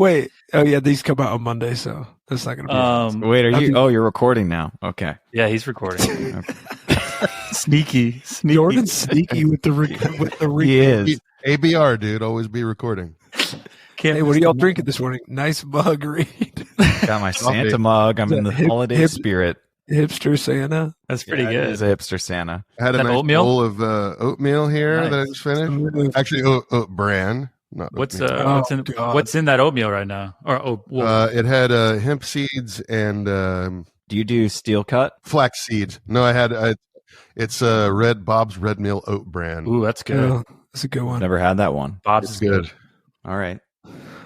Wait. Oh yeah, these come out on Monday, so that's not gonna be. Wait, are you? Oh, you're recording now. Okay. Yeah, he's recording. Sneaky. Jordan's sneaky with the He is. ABR, dude. Always be recording. Hey, what are y'all drinking this morning? Nice mug, Reed. Got my Santa mug. I'm in the holiday spirit. Hipster Santa. That's pretty good. It is a hipster Santa. I had a nice oatmeal? bowl of oatmeal here Nice. that I just finished. Actually, oat bran. Not What's oatmeal. what's in that oatmeal right now? It had hemp seeds and Do you do steel cut? flax seeds. No, I had it's Bob's Red Mill Oat Bran. Ooh, that's good. Oh, that's a good one. Never had that one. Bob's It's is good. All right.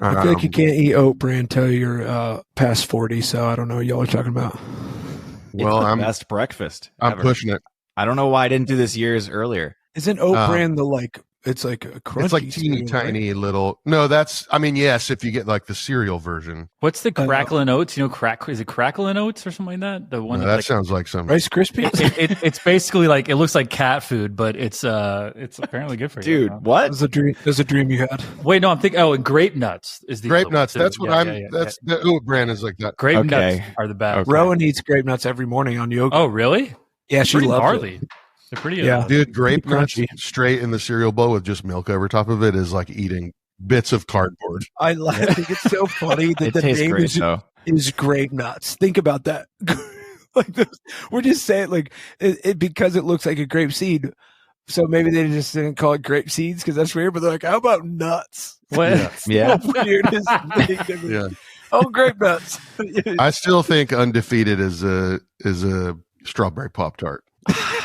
I feel like you can't eat oat bran until you're past 40, so I don't know what y'all are talking about. Well, It's the I'm best breakfast. I'm ever. pushing it. I don't know why I didn't do this years earlier. Isn't oat bran it's like a crunchy It's like teeny cereal, tiny little. No, yes, if you get like the cereal version. What's the crackling oats? You know, is it crackling oats or something like that? The one No, that sounds like some. Rice Krispies? it's basically like it looks like cat food, but it's apparently good for you. Dude, what? That's a dream you had. Wait, no, I'm thinking. Oh, and grape nuts is the Grape other one, nuts. too. That's what Yeah. That's the oat bran is like that. Grape Okay. nuts are the best. Okay. Rowan eats grape nuts every morning on yogurt. Oh, really? yeah, she Pretty loves gnarly. it. They're pretty. Yeah. Dude, grape nuts Crunchy. straight in the cereal bowl with just milk over top of it is like eating bits of cardboard. I think it's so funny that It the tastes name great, though. is grape nuts. Think about that. Like this, we're just saying like it because it looks like a grape seed. So maybe they just didn't call it grape seeds because that's weird. But they're like, how about nuts? What? Yeah. So weird. Yeah. Oh, grape nuts. I still think undefeated is a strawberry Pop-Tart.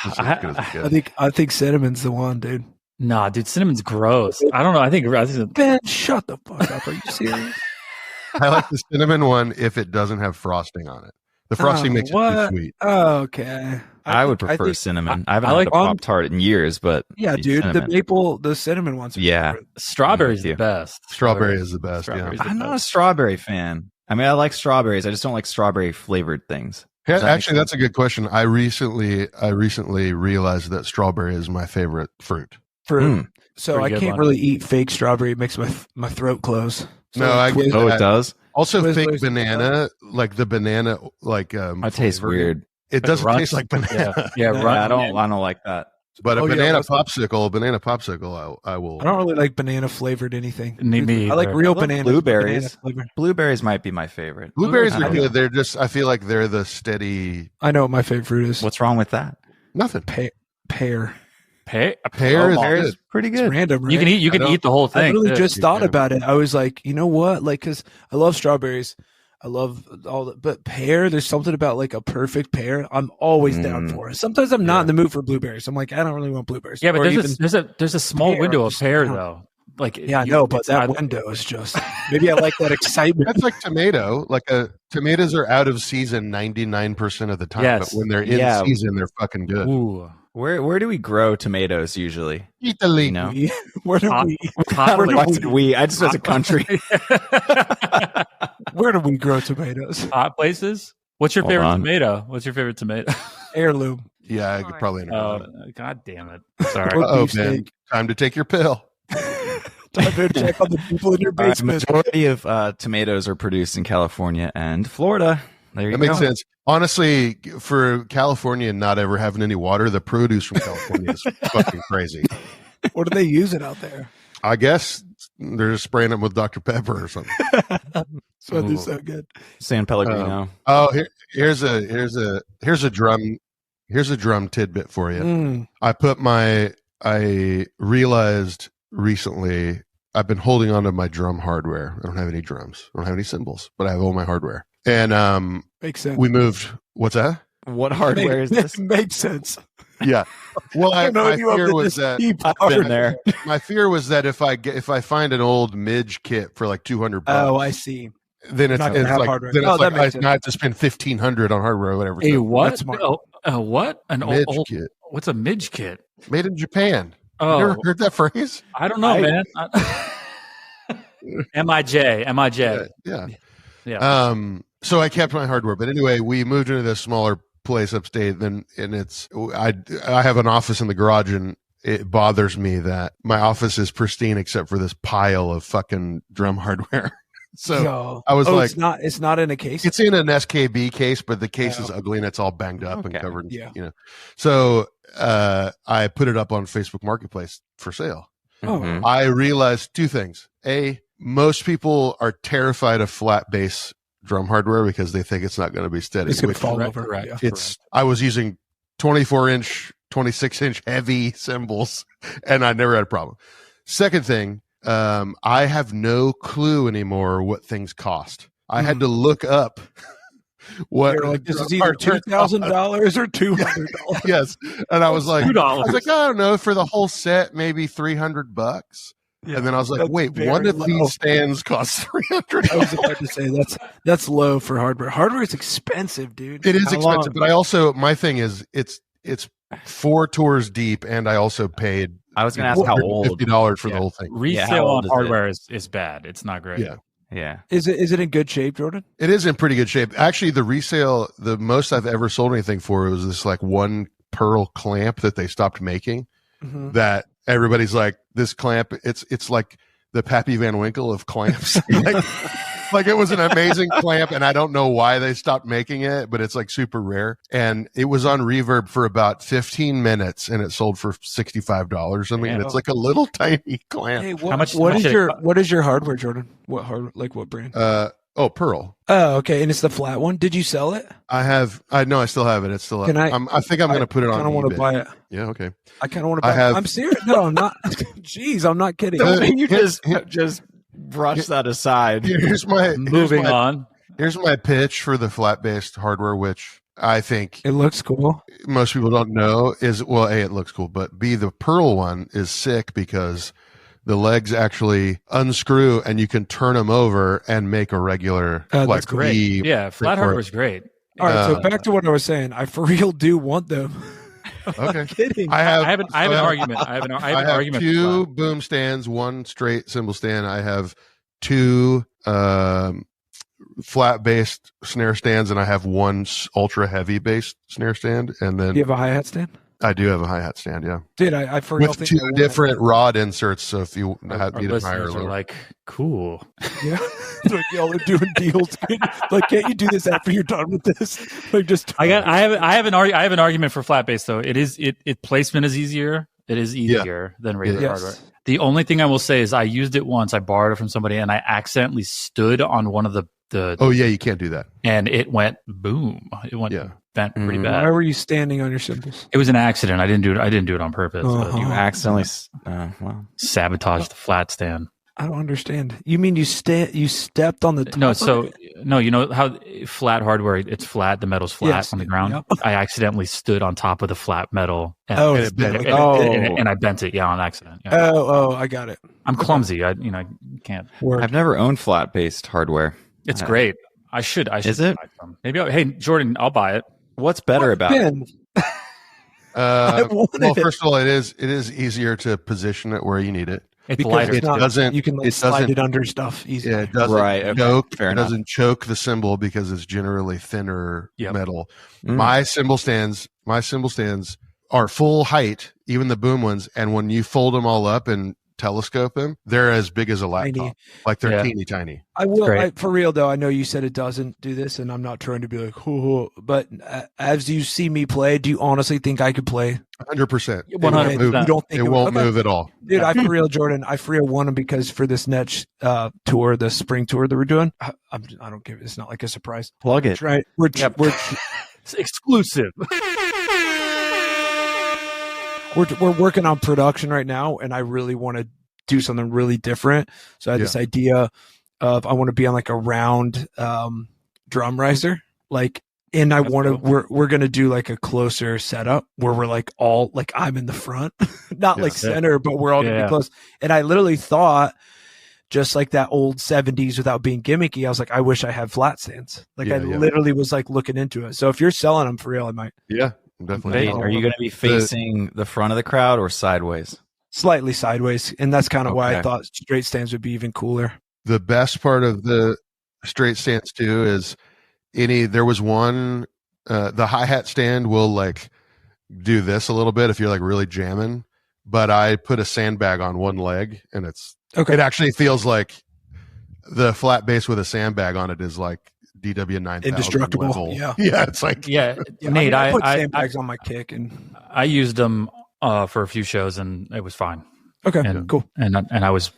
I think cinnamon's the one, dude. Nah, dude, cinnamon's gross. I don't know. I think Ben, shut the fuck up. Are you serious? I like the cinnamon one if it doesn't have frosting on it. The frosting makes it too sweet. Oh, okay. I would prefer cinnamon. I haven't had a Pop Tart in years, but Yeah, dude. cinnamon. The cinnamon ones. Are Yeah. different. strawberry's the Yeah. best. Strawberry is the best. Strawberry's Yeah. the I'm not a best. strawberry fan. I mean, I like strawberries. I just don't like strawberry flavored things. Yeah, Does that make actually, that's a good question. I recently realized that strawberry is my favorite fruit. Fruit. So Pretty I good can't one. really eat fake strawberry. It makes my throat close. So No, I get Oh, that. it does? Also, Twizzlers fake and banana, like the banana, like That tastes flavor. weird. It doesn't Runts. taste like banana. Yeah, Yeah, run. I don't like that. But a Oh, yeah, banana that's- popsicle, I will. I don't really like banana flavored anything. Me I like either. real I love banana. blueberries. banana flavor. Blueberries might be my favorite. Blueberries I are don't good. know. I feel like they're the steady. I know what my favorite fruit is. What's wrong with that? Nothing. Pear? Pear Oh, is pear good. is pretty It's good. random, right? You can eat the whole I thing. really too. just thought Yeah. about it. I was like, you know what? Like, because I love strawberries. I love all the, but pear, there's something about like a perfect pear. I'm always down for it. Sometimes I'm not in the mood for blueberries. I'm like, I don't really want blueberries. Yeah, but Or there's a small pear, window of just- pear I don't- though. Like yeah, I know, but it's that either- window is just maybe I like that excitement. That's like tomato. Tomatoes are out of season 99% of the time, Yes. but when they're in Yeah. season, they're fucking good. Ooh, Where do we grow tomatoes usually? Italy. You know? Where do Hot- we? hot Where do places. we? I just as a country. Where do we grow tomatoes? Hot places. What's your Hold favorite on. tomato? What's your favorite tomato? Heirloom. Yeah, I could probably know. Oh, God damn it! Sorry. Or Oh, beefsteak. man. Time to take your pill. Time to check on the people in your All right, basement. majority of tomatoes are produced in California and Florida. There you That go. makes sense. Honestly, for California not ever having any water, the produce from California is fucking crazy. What do they use it out there? I guess they're just spraying them with Dr. Pepper or something. So they're so good. San Pellegrino. Oh, here's a drum tidbit for you. I realized recently I've been holding on to my drum hardware. I don't have any drums. I don't have any cymbals, but I have all my hardware. And Makes sense. we moved. What's that? What hardware is this? Makes sense. Yeah. Well, I don't know my if you fear have was this that deep I've part. been there. my fear was that if I find an old midge kit for like $200, Oh, I see. then it's, Not gonna it's have like hardware. then Oh, it's that like makes sense. I have to spend $1,500 on hardware or whatever. A So, what? That's smart. What? An midge old? kit What's a midge kit? made in Japan. Oh, You ever heard that phrase? I don't know, man. Mij. Yeah. So I kept my hardware, but anyway, we moved into this smaller place upstate. And I have an office in the garage, and it bothers me that my office is pristine except for this pile of fucking drum hardware. So Yo. I was like, it's not in a case. it's in an SKB case, but the case is ugly and it's all banged up and covered. Yeah. So I put it up on Facebook Marketplace for sale. Mhm. I realized two things. A, most people are terrified of flat bass drum hardware because they think it's not going to be steady. It's going to fall Correct, over. correct. Yeah. I was using 24-inch, 26-inch heavy cymbals, and I never had a problem. Second thing, I have no clue anymore what things cost. I had to look up what You're like, this is either $2,000 or $200. Yes, and I was like, $2. I don't know, for the whole set, maybe $300. Yeah, And then I was like, that's wait, very one of low. these stands costs $300. I was about to say that's low for hardware. Hardware is expensive, dude. It is How expensive, long? but I also, my thing is, it's 4 tours deep, and I also paid. I was going to ask how old. $50 for Yeah. the whole thing. Resale how old on is it? hardware is bad. It's not great. Yeah, Yeah. Is it in good shape, Jordan? it is in pretty good shape. Actually, the resale, the most I've ever sold anything for was this like one pearl clamp that they stopped making. Mm-hmm. That everybody's like, this clamp, it's like the Pappy Van Winkle of clamps. Like it was an amazing clamp, and I don't know why they stopped making it, but it's like super rare. And it was on Reverb for about 15 minutes, and it sold for $65. I mean, Yeah. it's like a little tiny clamp. Hey, How much what did it is your hardware, Jordan? What brand? Pearl. Oh, okay, and it's the flat one. Did you sell it? I still have it. It's still up. Can I think I'm going to put it on I don't want to eBay. buy it. Yeah, okay. I kind of want to I buy have- it. I'm serious. No, I'm not. Jeez, I'm not kidding. You just brush that aside. Here's my Moving on. Here's my pitch for the flat-based hardware, which I think It looks cool. most people don't know is, well, A, it looks cool, but B, the Pearl one is sick because the legs actually unscrew and you can turn them over and make a regular, That's Great. V Yeah, flat for it. hardware is great. All right, so back to what I was saying. I for real do want them. Okay. Kidding. I have an argument. I have an argument. for two flat. boom stands, one straight cymbal stand. I have two flat based snare stands, and I have one ultra heavy based snare stand. And then Do you have a hi-hat stand? I do have a hi hat stand, yeah, Dude, I for real with think two I want different rod inserts. So if you Our need it higher or listeners are lower, like, cool. it. Yeah. Like y'all are doing deals. Like, can't you do this after you're done with this? Like, just I have an argument for flat bass though. It placement is easier. It is easier than regular Yes. hardware. The only thing I will say is I used it once. I borrowed it from somebody and I accidentally stood on one of the oh yeah, you can't do that. and it went boom. It went bent pretty Mm. bad. Why were you standing on your cymbals? It was an accident. I didn't do it on purpose. Uh-huh. You But accidentally. Well, sabotaged the flat stand. I don't understand. You mean you stepped on the top No, of so it? no, you know how flat hardware, it's flat, the metal's flat Yes. on the ground. Yep. I accidentally stood on top of the flat metal and, Oh, and, it's bent. and I bent it, on accident. Yeah. Oh, I got it. I'm clumsy. I can't. Word. I've never owned flat based hardware. It's great. I should Is it? buy some. Maybe hey Jordan, I'll buy it. What's better about it? Ben, I wanted Well, it. first of all, it is easier to position it where you need it. It's Because lighter. it's not, doesn't- you can like it slide doesn't- it under stuff easily. Yeah, it doesn't Right, okay. choke. Fair It enough. doesn't choke the cymbal because it's generally thinner Yep. metal. Mm. My cymbal stands are full height, even the boom ones. And when you fold them all up and telescope them, they're as big as a laptop. Tiny. Like they're Yeah. teeny tiny. I will, great. for real though. I know you said it doesn't do this, and I'm not trying to be like, hoo, but as you see me play, do you honestly think I could play? 100%. It 100%. won't move, You don't think it won't okay. move at all. Dude, I for real, Jordan. I for real want them because for this next tour, the spring tour that we're doing, I don't give. It's not like a surprise. Plug it. Right? We're It's exclusive. we're working on production right now, and I really want to do something really different. So I had this idea of I want to be on like a round drum riser, like, and I want to we're gonna do like a closer setup where we're like all like I'm in the front, not like center, but we're all gonna be close. And I literally thought, just like that old 70s without being gimmicky, I was like, I wish I had flat stands. Like literally was like looking into it. So if you're selling them for real, I might. Yeah, definitely. Hey, are you going to be facing the front of the crowd or sideways? Slightly sideways, and that's kind of why I Okay. thought straight stands would be even cooler. The best part of the straight stance too is there was one the hi-hat stand will like do this a little bit if you're like really jamming, but I put a sandbag on one leg and it actually feels like the flat bass with a sandbag on it is like DW 9000 Indestructible. level. Yeah. Yeah, it's like Yeah, Yeah, Nate, I put I sandbags on my kick, and I used them for a few shows, and it was fine. okay, And, cool. And I was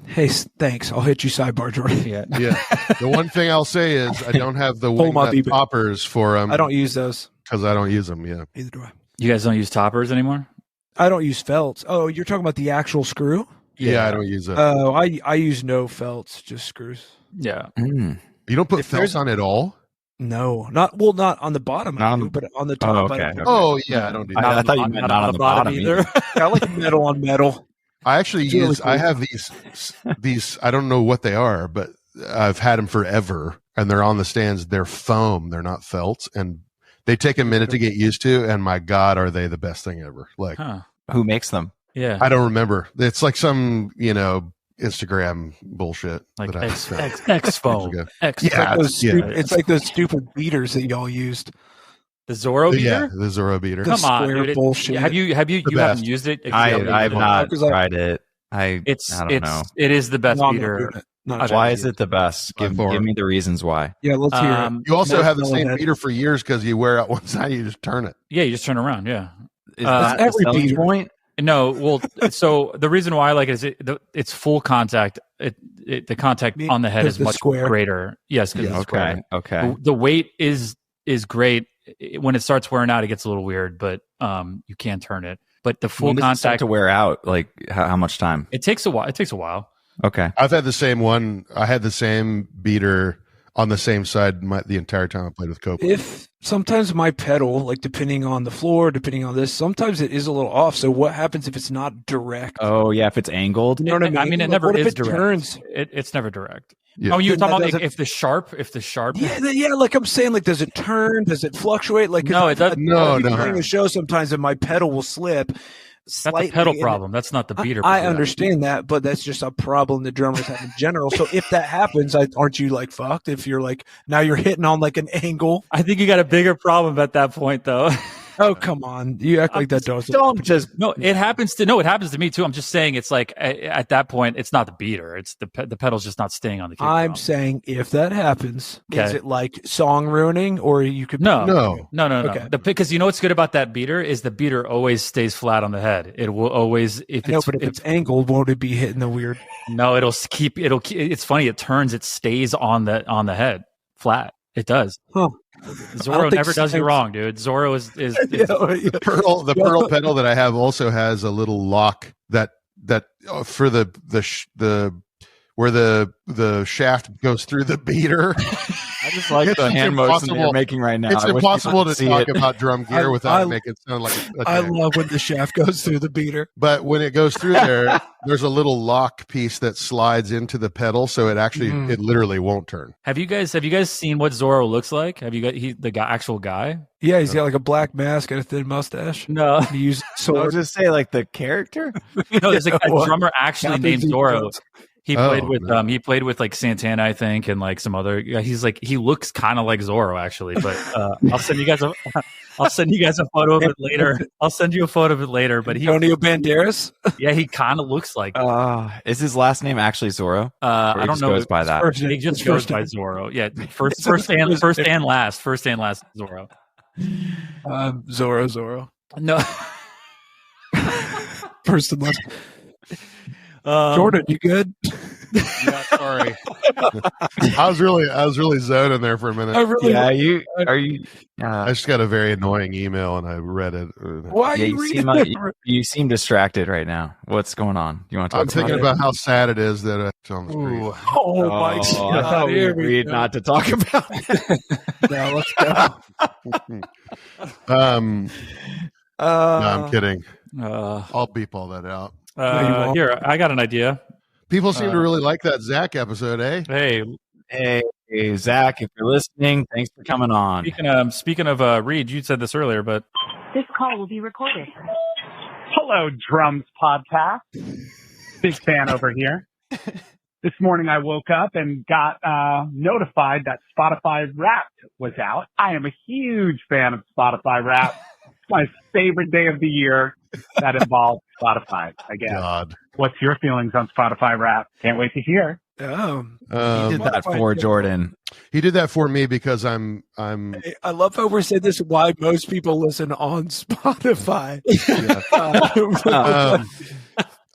Hey, thanks. I'll hit you sidebar, Jordan. yeah. The one thing I'll say is I don't have the Hold my wing beep. toppers for them. I don't use those. because I don't use them. Yeah. Neither do I. You guys don't use toppers anymore? I don't use felts. Oh, you're talking about the actual screw? Yeah, I don't use it. Oh, I use no felts, just screws. Yeah. Mm. You don't put if there's- felts on at all? No, not on the bottom, Not I on do, the- but on the top. okay. I don't. Oh, yeah, I don't do that. I thought you meant not on the bottom either. I like metal on metal. I actually It's really use. cool. I have these. I don't know what they are, but I've had them forever, and they're on the stands. They're foam. They're not felts, and they take a minute to get used to. And my God, are they the best thing ever? Like Huh. Who makes them? Yeah. I don't remember. It's like some Instagram bullshit. Like that I X found foam. years ago. X Yeah, It's like those stupid beaters that y'all used. The Zorro beater? Yeah, the Zorro beater. The Come on, square dude. bullshit. Have you The haven't best. used it? I've not Because I- tried it. I It's don't know. it is the best No, I'm not beater. doing it. Not Why doing is it the best? By Give far. me the reasons why. Yeah, let's hear it. You also Most have the same melon beater for years because you wear out one side, you just turn it. Yeah, you just turn around. Yeah. Is That's that the every selling beater. point? No, well, so the reason why I like it is it's full contact. The contact on the head Because is the much square. greater. Yes, because it's square. Okay. The weight is great. When it starts wearing out, it gets a little weird, but you can turn it. But the full When does it start contact, to wear out? Like how much time? it takes a while. It takes a while. Okay. I've had the same one. I had the same beater on the same side the entire time I played with Copeland. If sometimes my pedal, like depending on the floor, depending on this, sometimes it is a little off. So what happens if it's not direct? Oh yeah, if it's angled. You know what I mean? I mean, it Like, never what if is it direct. turns? It's never direct. Yeah. Oh, you're Then talking that about doesn't- if the sharp. Yeah, like I'm saying, like does it turn? Does it fluctuate? Like 'cause No, I've it does- had- No, I've been no. playing a show sometimes, and my pedal will slip. That's a Slightly, pedal and problem. That's not the beater. I problem. understand that, but that's just a problem that drummers have in general. So if that happens, aren't you like fucked? If you're like now you're hitting on like an angle. I think you got a bigger problem at that point, though. Oh come on, you act like that doesn't. Don't just. No, it happens to me too. I'm just saying it's like at that point, it's not the beater. It's the pedal's just not staying on the kick I'm drum. saying if that happens, is Okay. it like song ruining, or you could No. No. No. Okay. Because you know what's good about that beater is the beater always stays flat on the head. It will always No, but if it's angled, won't it be hitting the weird? no, it's funny. It turns. It stays on the head flat. It does. Huh. I Zorro don't think never does you so. wrong, dude. Zorro is Yeah. The pearl pedal that I have also has a little lock that for the where the shaft goes through the beater. I just like the It's hand motion that you're impossible- making right now. It's I wish impossible people to could see talk it. about drum gear without I- making it sound like a I tank. love when the shaft goes through the beater. But when it goes through there, there's a little lock piece that slides into the pedal, so it actually Mhm. it literally won't turn. Have you guys seen what Zorro looks like? Have you got actual guy? Yeah, he's got like a black mask and a thin mustache. No, He uses I was sword. just say like the character. no. There's a What? drummer actually Captain named Zeke Zorro. Jones. He Oh, played with no. he played with like Santana, I think, and like some other. He looks kind of like Zorro actually. But I'll send you guys a photo of it later. I'll send you a photo of it later. But Antonio Banderas. he kind of looks like. Is his last name actually Zorro? Or I he don't just know. goes by that. First He name- just first goes by name. Zorro. Yeah, first and last Zorro. Zorro. No, First and last. Jordan, you good? Yeah, sorry. I was really zoning there for a minute. I really. Yeah, you are you. I just got a very annoying email and I read it. Why are Yeah, you you reading seem like, it? you seem distracted right now. What's going on? You want to talk I'm thinking it? about how sad it is that it's on the screen. Ooh. Oh my I god! thought we Here we agreed go. not to talk about it. Now let's go. No, I'm kidding. uh, I'll beep all that out. you won't. here I got an idea. People seem to really like that Zach episode, eh? Hey, Hey, Zach, if you're listening, thanks for coming on. speaking of Reed, you said this earlier, but This call will be recorded. Hello, Drums Podcast. Big fan over here. This morning I woke up and got notified that Spotify Wrapped was out. I am a huge fan of Spotify Wrapped. It's my favorite day of the year that involves Spotify, I guess. God. What's your feelings on Spotify Wrapped? Can't wait to hear. Oh, He did that for Jordan. He did that for me because I'm. I love how we're saying this. Why most people listen on Spotify?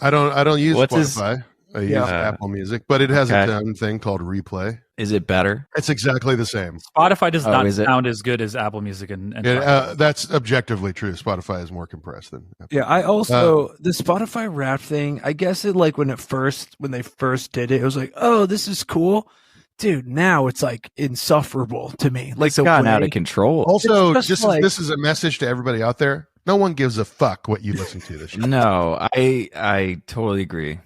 I don't use What's Spotify. I use Apple Music, but it has its own thing called Replay. Is it better? It's exactly the same. Spotify does not sound as good as Apple Music, and that's objectively true. Spotify is more compressed than Apple. Yeah, I also the Spotify Wrapped thing. I guess it like when they first did it, it was like, oh, this is cool, dude. Now it's like insufferable to me. Like it's gotten out of control. Also, just like, this is a message to everybody out there. No one gives a fuck what you listen to this year. No, I totally agree.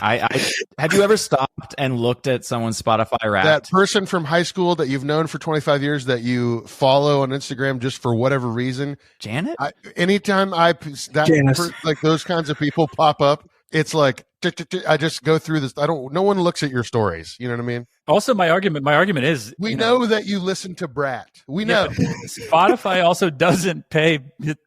Have you ever stopped and looked at someone's Spotify Wrapped? That person from high school that you've known for 25 years that you follow on Instagram just for whatever reason. Janet? Anytime like those kinds of people pop up, it's like I just go through this. No one looks at your stories. You know what I mean? Also, my argument is we know that you listen to Brat. We know. Spotify also doesn't pay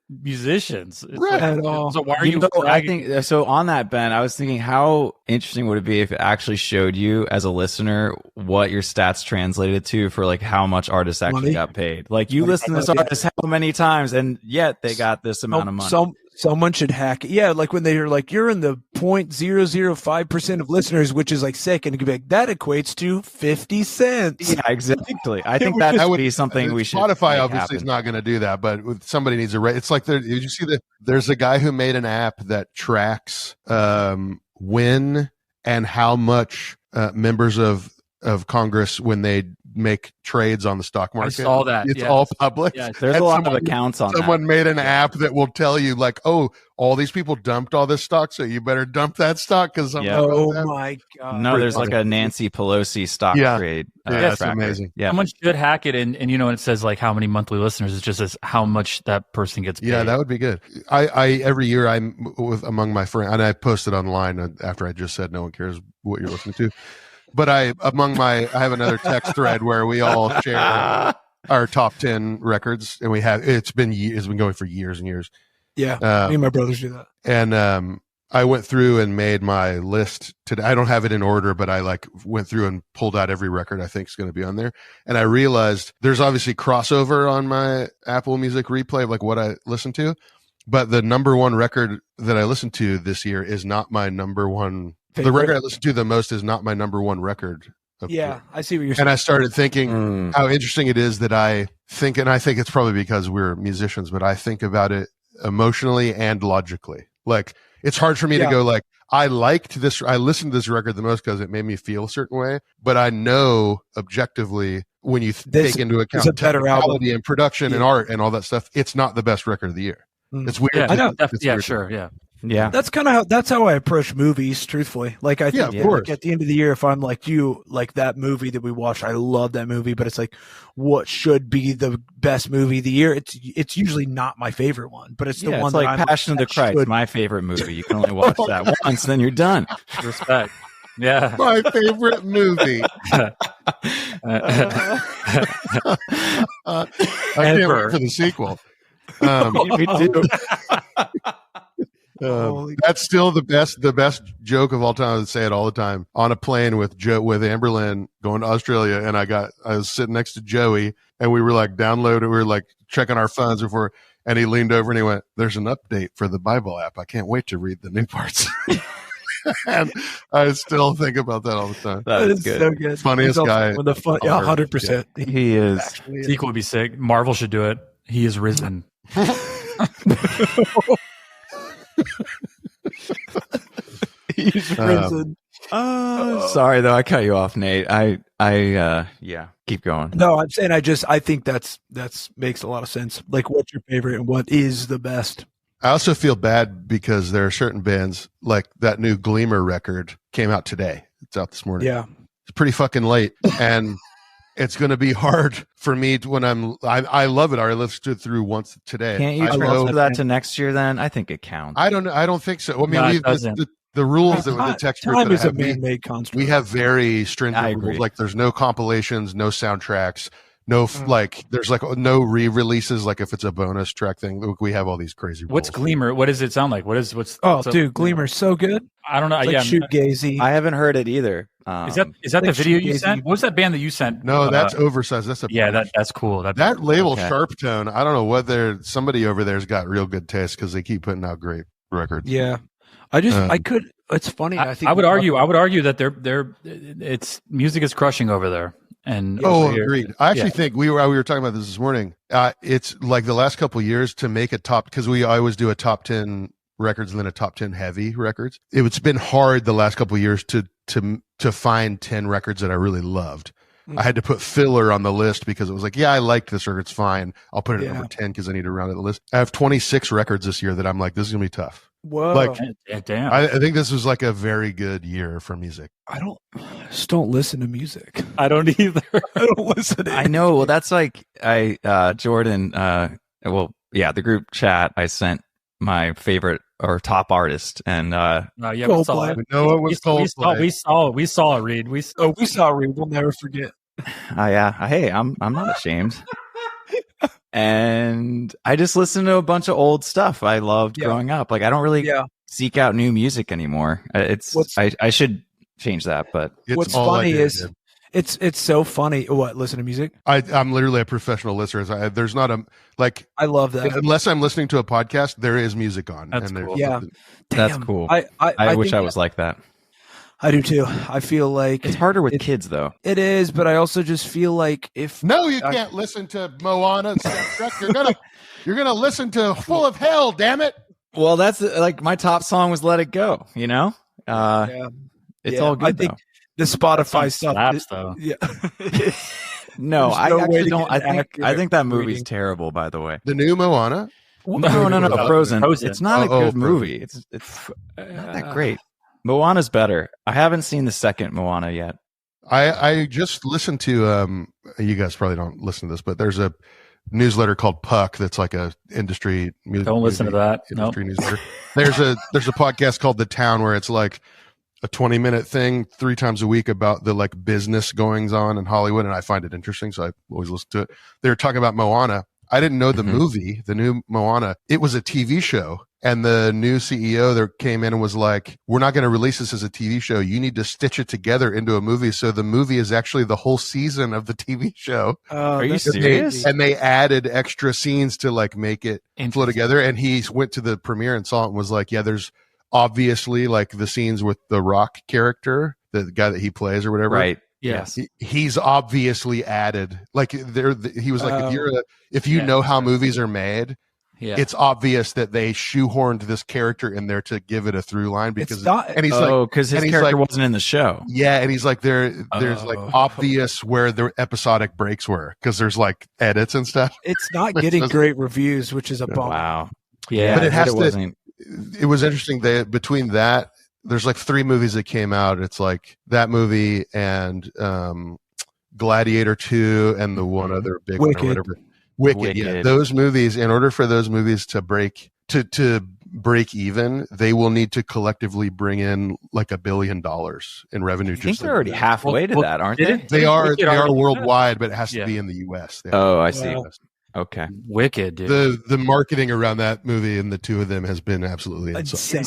musicians at all. So why are you? I think so. On that, Ben, I was thinking, how interesting would it be if it actually showed you as a listener what your stats translated to for like how much artists actually got paid? Like you listen to this artist how many times, and yet they got this amount of money. Someone should hack it. Yeah, like when they're like, you're in the 0.005% of listeners, which is like sick, and it could be like, that equates to 50 cents. Yeah, exactly. I think that would be something we should. Spotify obviously is not going to do that, but somebody needs a rate. It's like did you see there's a guy who made an app that tracks when and how much members of Congress, when they make trades on the stock market. I saw that. It's all public. Yes. There's a lot of accounts on someone made an app that will tell you like, oh, all these people dumped all this stock, so you better dump that stock because oh my god. No, there's like a Nancy Pelosi stock trade. That's amazing. Yeah. Someone should hack it and it says like how many monthly listeners, it just says how much that person gets paid. Yeah, that would be good. I every year I'm among my friends, and I posted online after I just said no one cares what you're listening to. But I have another text thread where we all share our top 10 records, and it's been going for years and years. Yeah, me and my brothers do that. And I went through and made my list today. I don't have it in order, but I like went through and pulled out every record I think is going to be on there. And I realized there's obviously crossover on my Apple Music replay of like what I listen to, but the number one record that I listened to this year is not my number one. Favorite. The record I listen to the most is not my number one record. I see what you're saying. And I started thinking how interesting it is that I think, and I think it's probably because we're musicians, but I think about it emotionally and logically. Like it's hard for me to go like, I listened to this record the most because it made me feel a certain way, but I know objectively when you take into account technicality and production and art and all that stuff, it's not the best record of the year. It's weird. Yeah, I know. Sure. Yeah. Yeah, that's how I approach movies. Truthfully, like I think, of course. Like at the end of the year, if I'm like you, like that movie that we watched, I love that movie, but it's like, what should be the best movie of the year? It's usually not my favorite one, but it's the one. It's like that Passion of the Christ, my favorite movie. You can only watch that once, then you're done. Respect. Yeah, my favorite movie. I can't wait for the sequel. Me too. That's still the best joke of all time. I would say it all the time on a plane with Amberlynn going to Australia, and I was sitting next to Joey, and we were like downloading, we were like checking our phones before, and he leaned over and he went, "There's an update for the Bible app. I can't wait to read the new parts." And I still think about that all the time. That is good. So good. Funniest guy. With the fun, 100%. Yeah. He is. Sequel would be sick. Marvel should do it. He is risen. He's risen. Sorry though, I cut you off, Nate. Yeah, keep going. No, I'm saying I think that's makes a lot of sense. Like, what's your favorite and what is the best? I also feel bad because there are certain bands like that new Gleamer record came out today. It's out this morning. Yeah, it's pretty fucking late, and it's going to be hard for me when I love it. I listened to it through once today. Can't you transfer that to next year then? I think it counts. I don't think so. I mean, the rules that the text time is a man-made construct. We have very stringent rules. Like there's no compilations, no soundtracks, no like there's like no re-releases. Like if it's a bonus track thing, we have all these crazy rules. What's Gleamer? What does it sound like? What's? Dude, Gleamer's so good. I don't know. It's like shootgazy. I haven't heard it either, Is that the video you sent? What was that band that you sent? No, that's Oversized. That's that's cool. That label Sharp Tone. I don't know whether somebody over there's got real good taste because they keep putting out great records. Yeah, I could. It's funny. I think I would argue that it's music is crushing over there. And agreed. I actually think we were talking about this morning. It's like the last couple of years to make a top, because we always do a top 10 records and then a top 10 heavy records. It's been hard the last couple of years to find 10 records that I really loved. I had to put filler on the list because it was like, I liked this record. It's fine. I'll put it at number 10 because I need to round out the list. I have 26 records this year that I'm like, this is gonna be tough. Whoa! Like, damn. I think this was like a very good year for music. I just don't listen to music. I don't either. I don't listen to it. I know. Well, that's like Jordan. The group chat. I sent my favorite or top artist, and we saw it. We know it was Coldplay. We saw it, Reed. We saw Reed. We'll never forget. Hey, I'm not ashamed. And I just listen to a bunch of old stuff I loved growing up. Like, I don't really seek out new music anymore. I should change that, but what's funny is it's so funny. What, listen to music? I'm literally a professional listener. There's not I love that. Unless I'm listening to a podcast, there is music on. That's cool. Yeah. That's cool. I wish I was like that. I do too. I feel like it's harder with kids, though. It is, but I also just feel like you can't listen to Moana and Star Trek. You're gonna listen to Full of Hell. Damn it! Well, that's like my top song was "Let It Go." You know, it's all good. I think the Spotify stuff slaps, though. Yeah. No, I actually don't. I think that movie's terrible. By the way, the new Moana. No, Frozen. It's not a good movie. It's not that great. Moana's better. I haven't seen the second Moana yet. I just listened to you guys probably don't listen to this, but there's a newsletter called Puck that's like a industry music. Don't listen to that. Industry newsletter. There's a podcast called The Town where it's like a 20-minute thing 3 times a week about the like business goings on in Hollywood, and I find it interesting, so I always listen to it. They were talking about Moana. I didn't know the movie, the new Moana. It was a TV show. And the new CEO there came in and was like, we're not going to release this as a TV show. You need to stitch it together into a movie. So the movie is actually the whole season of the TV show. Are you serious? And they added extra scenes to like make it flow together. And he went to the premiere and saw it and was like, there's obviously like the scenes with the Rock character, the guy that he plays or whatever. Right. Yes. He's obviously added, like he was like, if you know how movies are made, it's obvious that they shoehorned this character in there to give it a through line because because his character wasn't in the show. Yeah, and he's like there's like obvious where the episodic breaks were because there's like edits and stuff. It's not getting great reviews, which is a bummer. Wow. Yeah, but it was interesting that between that, there's like 3 movies that came out. It's like that movie and Gladiator 2 and the one other big one or whatever. Wicked. Yeah. Those movies, in order for those movies to break even, they will need to collectively bring in like $1 billion in revenue. I think they're already halfway to that, aren't they? They are worldwide, but it has to be in the US. I see. Okay. Wicked, dude. The marketing around that movie and the two of them has been absolutely insane.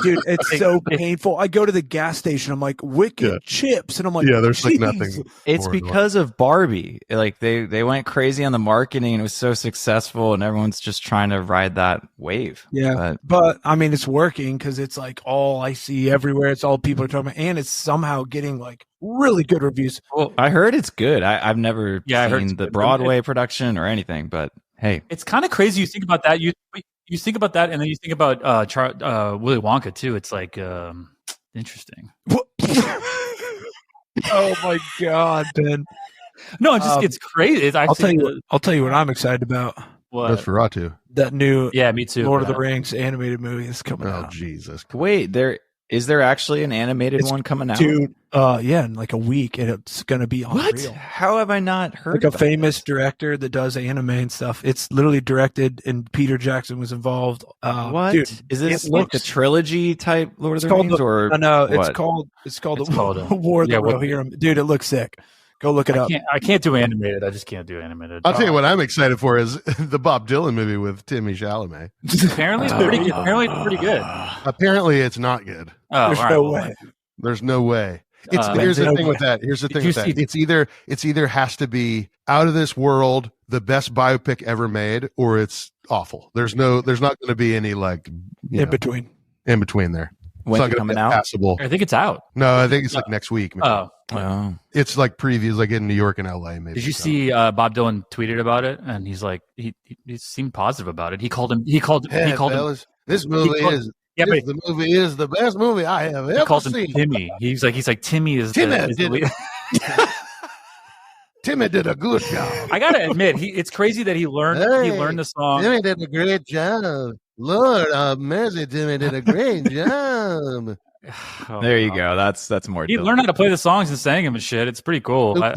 Dude, it's so painful. I go to the gas station, I'm like, Wicked chips, and I'm like, there's like nothing. It's because of Barbie. Like they went crazy on the marketing and it was so successful, and everyone's just trying to ride that wave. Yeah, but I mean, it's working because it's like all I see everywhere. It's all people are talking about, and it's somehow getting like really good reviews. Well, I heard it's good. I've never seen the Broadway production or anything, but hey, it's kind of crazy. You think about that. You think about that, and then you think about Willy Wonka too. It's like interesting. Oh my God, Ben! No, it's crazy. It's actually, I'll tell you what I'm excited about. What? Nosferatu. That new me too. Lord of the Rings animated movie is coming out. Oh Jesus! Wait, is there actually an animated one coming out? Dude, in like a week, and it's going to be unreal. What? How have I not heard? Like a famous director that does anime and stuff. It's literally directed, and Peter Jackson was involved. What? Dude, is this like a trilogy type Lord of the Rings? It's called War of the Rohirrim. Dude, it looks sick. Go look it up. I can't do animated. I just can't do animated. I'll tell you what I'm excited for is the Bob Dylan movie with Timmy Chalamet. Apparently it's pretty good. Apparently it's not good. Oh, There's no way. There's no way. Here's the thing with that. Here's the thing with that. It's either has to be out of this world, the best biopic ever made, or it's awful. There's not going to be any like in between there. When's it coming out? Passable. I think it's out. No, I think it's like next week. Maybe. Oh, it's like previews, like in New York and LA. Maybe. Did you see Bob Dylan tweeted about it, and he's like he seemed positive about it. He called him. This movie is. Yeah, but the movie is the best movie I have ever seen. Him Timmy. He's like Timmy is. Timmy did a good job. I gotta admit, it's crazy that he learned the song. Timmy did a great job. Lord, mercy, Timmy did a great job. There you go. That's more. He learned how to play the songs and sang them and shit. It's pretty cool. All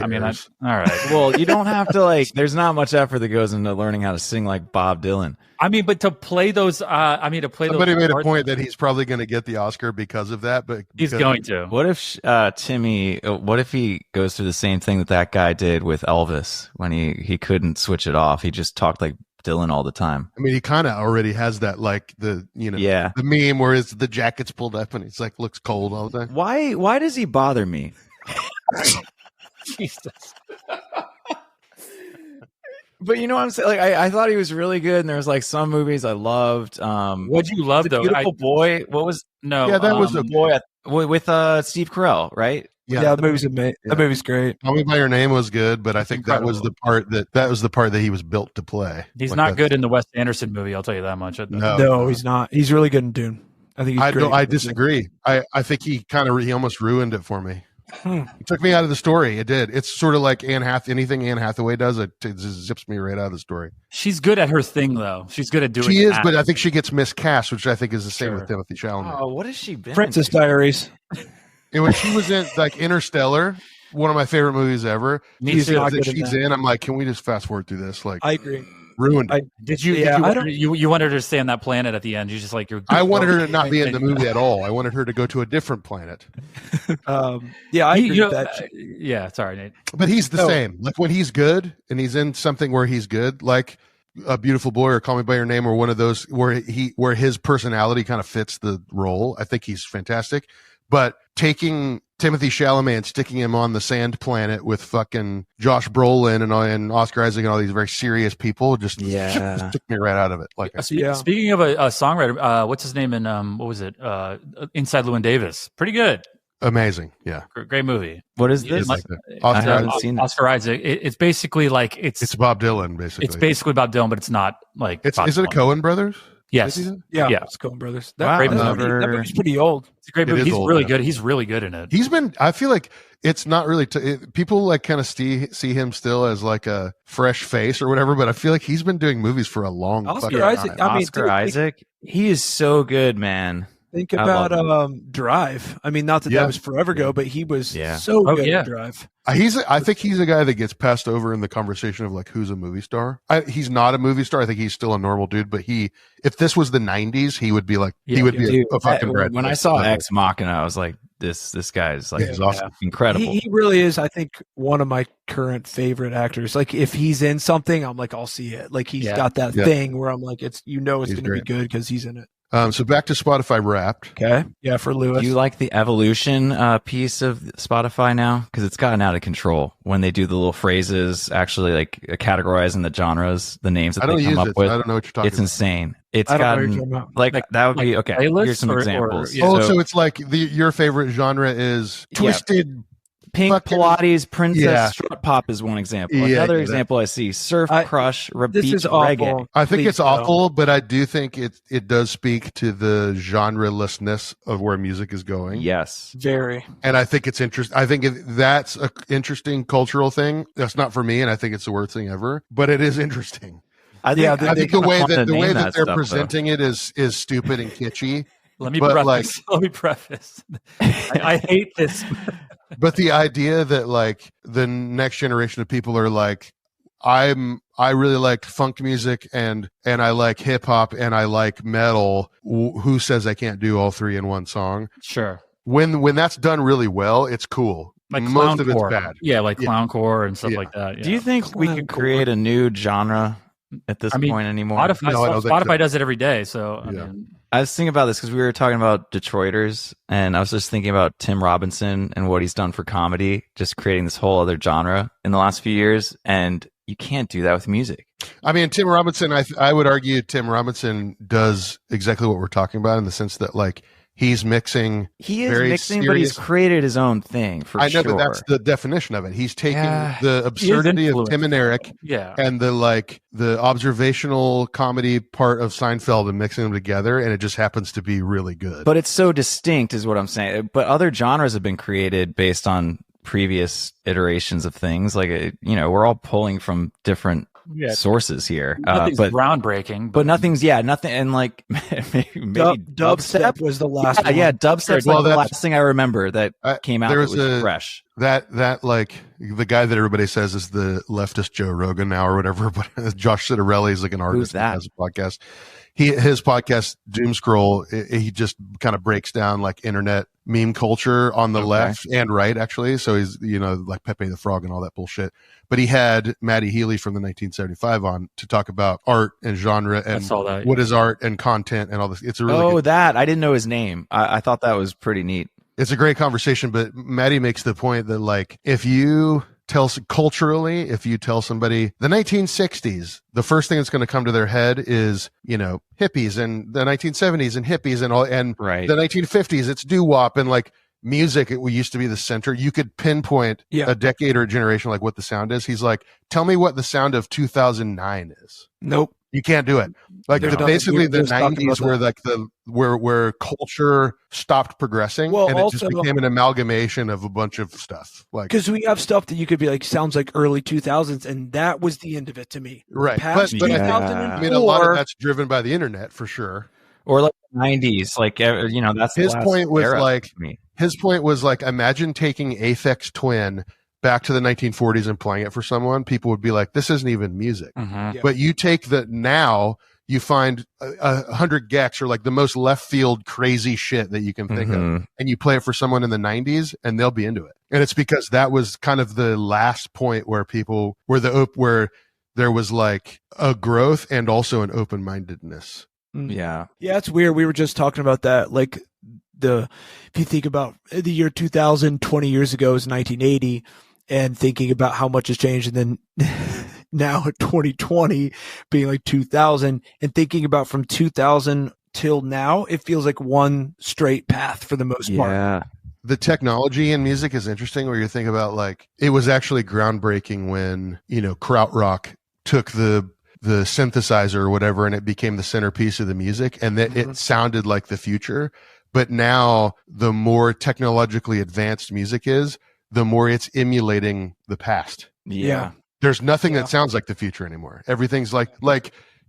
right. Well, you don't have to there's not much effort that goes into learning how to sing like Bob Dylan. I mean, but to play those, somebody made a point that he's probably going to get the Oscar because of that, but he's going to. What if Timmy? What if he goes through the same thing that guy did with Elvis when he couldn't switch it off? He just talked like Dylan all the time. I mean, he kind of already has that, like the meme where the jacket's pulled up and it's like looks cold all the time. Why does he bother me? Jesus. But you know what I'm saying? Like I thought he was really good, and there was like some movies I loved. What'd you love though? Beautiful Boy. What was that was the boy with Steve Carell, right? Yeah, the movie's amazing. That movie's great. Call Me by Your Name was good, but I think that was the part that he was built to play. He's not good in the Wes Anderson movie. I'll tell you that much. No, he's not. He's really good in Dune. I think he's great. I disagree. I think he almost ruined it for me. It took me out of the story. It did. It's sort of like anything Anne Hathaway does, it just zips me right out of the story. She's good at her thing, though. She's good at doing. She is, but I think she gets miscast, which I think is the same with Timothy Chalamet. Oh, what has she been? Princess Diaries. And when she was in like Interstellar, one of my favorite movies ever, she's in. I'm like, can we just fast forward through this? Like, I agree. Ruined. Did you? You wanted her to stay on that planet at the end. You just like I wanted her to not be in the movie at all. I wanted her to go to a different planet. I agree with that. Yeah, sorry, Nate. But he's the same. Like when he's good and he's in something where he's good, like A Beautiful Boy or Call Me by Your Name or one of those where his personality kind of fits the role. I think he's fantastic. But taking Timothy Chalamet and sticking him on the sand planet with fucking Josh Brolin and Oscar Isaac and all these very serious people just took me right out of it. Like, speaking of a songwriter, what's his name in what was it? Inside Llewyn Davis. Pretty good. Amazing. Yeah. Great movie. What is this? I haven't seen Oscar Isaac. It's basically like it's Bob Dylan. Basically, it's basically Bob Dylan, but it's not like. Is it a Coen Brothers? Yes. Yeah. It's Coen Brothers. That movie's pretty old. It's a great movie. He's really good. He's really good in it. I feel like it's not really, people like kind of see him still as like a fresh face or whatever, but I feel like he's been doing movies for a long Oscar Isaac. time. Oscar Isaac, he is so good, man. Think about Drive. I mean, not that was forever ago, but he was so good at Drive. I think he's a guy that gets passed over in the conversation of like who's a movie star. He's not a movie star. I think he's still a normal dude. But if this was the '90s, he would be like a fucking Brad Pitt. When I saw Ex Machina, I was like, this guy is like awesome. Incredible. He really is. I think one of my current favorite actors. Like if he's in something, I'm like, I'll see it. Like he's got that thing where I'm like, it's going to be good because he's in it. So back to Spotify Wrapped. Okay. Yeah, for Lewis. Do you like the evolution piece of Spotify now? Because it's gotten out of control when they do the little phrases, actually like categorizing the genres, the names that they come up with. I don't know what you're talking about. It's insane. It's gotten like that would be okay. Here's some examples. So it's like your favorite genre is twisted. Pink Pilates, Princess Strut Pop is one example. Another example I see: Surf Crush, Beat Reggae. I think it's awful, but I do think it does speak to the genrelessness of where music is going. Yes, very. And I think it's interesting. I think that's an interesting cultural thing. That's not for me, and I think it's the worst thing ever. But it is interesting. I think the way that they're presenting it is stupid and kitschy. Let me preface. I hate this. But the idea that like the next generation of people are like, I really like funk music and I like hip hop and I like metal. Who says I can't do all three in one song? Sure. When that's done really well, it's cool. Like most of it's bad. Yeah, like clowncore and stuff like that. Yeah. Do you think we could create a new genre at this point anymore? Spotify does it every day. So I mean, I was thinking about this because we were talking about Detroiters, and I was just thinking about Tim Robinson and what he's done for comedy, just creating this whole other genre in the last few years. And you can't do that with music. I mean, Tim Robinson, I would argue Tim Robinson does exactly what we're talking about in the sense that, like, he's mixing. He is mixing, but he's created his own thing for sure. I know, but that's the definition of it. He's taking the absurdity of Tim and Eric and the observational comedy part of Seinfeld and mixing them together, and it just happens to be really good. But it's so distinct is what I'm saying. But other genres have been created based on previous iterations of things. Like, we're all pulling from different sources here. Nothing's groundbreaking, but nothing. And like maybe dubstep was the last one. Yeah, dubstep's the last thing I remember that came out that was fresh. That like the guy that everybody says is the leftist Joe Rogan now or whatever, but Josh Citarelli is like an artist that has a podcast. His podcast Doom Scroll, he just kind of breaks down like internet meme culture on the left and right, actually. So he's, like Pepe the Frog and all that bullshit. But he had Maddie Healy from the 1975 on to talk about art and genre and what is art and content and all this. It's a really good. I didn't know his name. I thought that was pretty neat. It's a great conversation, but Maddie makes the point that, like, if you tell somebody the 1960s, the first thing that's going to come to their head is, hippies, and the 1970s and hippies and all, and the 1950s, it's doo-wop and like music. It used to be the center. You could pinpoint a decade or a generation, like what the sound is. He's like, tell me what the sound of 2009 is. Nope. You can't do it. Like basically the 90s were like where culture stopped progressing, and it just became an amalgamation of a bunch of stuff. Like, because we have stuff that you could be like sounds like early 2000s, and that was the end of it to me. Right. But I mean, a lot of that's driven by the internet for sure. Or like 90s, like that's his point was like his point was like, imagine taking Aphex Twin back to the 1940s and playing it for someone. People would be like, this isn't even music. But you take now you find 100 gecs or like the most left field crazy shit that you can think of, and you play it for someone in the 90s and they'll be into it. And it's because that was kind of the last point where where there was like a growth and also an open-mindedness. Yeah, it's weird. We were just talking about that. Like if you think about the year 2000, 20 years ago is 1980, and thinking about how much has changed, and then now 2020 being like 2000, and thinking about from 2000 till now, it feels like one straight path for the most part. Yeah. The technology in music is interesting, where you think about like it was actually groundbreaking when, krautrock took the synthesizer or whatever, and it became the centerpiece of the music, and that it sounded like the future. But now the more technologically advanced music is, the more it's emulating the past. Yeah. There's nothing that sounds like the future anymore. Everything's like